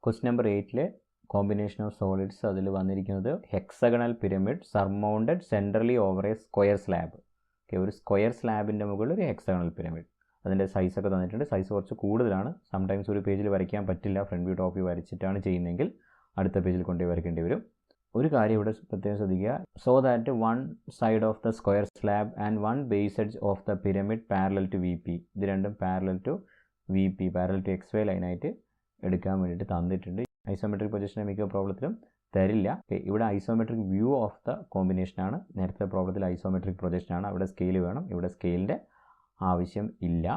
Question number 8 combination of solids അതിൽ വന്നിരിക്കുന്നത് hexagonal pyramid surmounted centrally over a square slab. Okay, ഒരു square സ്ലാബിൻ്റെ മുകളിൽ ഒരു ഹെക്സഗണൽ പിരമിഡ്. അതിൻ്റെ സൈസൊക്കെ തന്നിട്ടുണ്ട്. സൈസ് കുറച്ച് കൂടുതലാണ്. സംടൈംസ് ഒരു പേജിൽ വരയ്ക്കാൻ പറ്റില്ല. ഫ്രണ്ട് വ്യൂ ടോപ്പ് വ്യൂ വരച്ചിട്ടാണ് ചെയ്യുന്നതെങ്കിൽ അടുത്ത പേജിൽ കൊണ്ടുപോയി വരയ്ക്കേണ്ടി വരും. ഒരു കാര്യം ഇവിടെ പ്രത്യേകം ശ്രദ്ധിക്കുക. So that one side of the square slab and one base edge of the pyramid parallel to V P. ഇത് രണ്ടും parallel to V P, parallel to X Y ലൈനായിട്ട് എടുക്കാൻ വേണ്ടിയിട്ട് തന്നിട്ടുണ്ട്. ഐസോമെട്രിക് പൊസിഷനെ മിക്ക പ്രോബ്ലത്തിലും തരില്ല. ഇവിടെ ഐസോമെട്രിക് വ്യൂ ഓഫ് ദ കോമ്പിനേഷനാണ്. നേരത്തെ പ്രോബ്ലത്തിൽ ഐസോമെട്രിക് പ്രൊജക്ഷനാണ്. അവിടെ സ്കെയിൽ വേണം. ഇവിടെ സ്കെയിലിൻ്റെ ആവശ്യം ഇല്ല.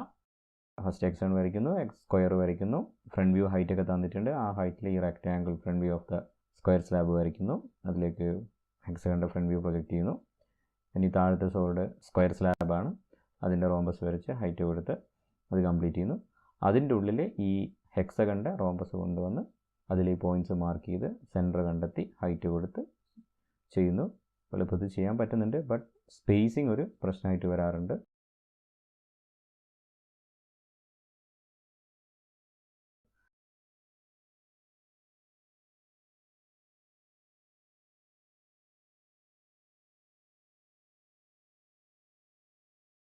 ഫസ്റ്റ് എക്സ് വൺ വരയ്ക്കുന്നു, എക്സ് സ്ക്വയർ വരയ്ക്കുന്നു, ഫ്രണ്ട് വ്യൂ ഹൈറ്റ് ഒക്കെ തന്നിട്ടുണ്ട്. ആ ഹൈറ്റിൽ ഈ rectangle front view of the square slab വരയ്ക്കുന്നു. അതിലേക്ക് ഹെക്സഗണിൻ്റെ ഫ്രണ്ട് വ്യൂ പ്രൊജക്റ്റ് ചെയ്യുന്നു. ഇനി താഴത്തെ സോളിഡ് സ്ക്വയർ സ്ലാബാണ്. അതിൻ്റെ റോംബസ് വരച്ച് ഹൈറ്റ് കൊടുത്ത് അത് കംപ്ലീറ്റ് ചെയ്യുന്നു. അതിൻ്റെ ഉള്ളിൽ ഈ ഹെക്സഗണിൻ്റെ റോംബസ് കൊണ്ടുവന്ന് അതിൽ ഈ പോയിൻറ്റ്സ് മാർക്ക് ചെയ്ത് സെൻറ്റർ കണ്ടെത്തി ഹൈറ്റ് കൊടുത്ത് ചെയ്യുന്നു. എളുപ്പത്തിൽ ചെയ്യാൻ പറ്റുന്നുണ്ട്. ബട്ട് സ്പേസിങ് ഒരു പ്രശ്നമായിട്ട് വരാറുണ്ട്.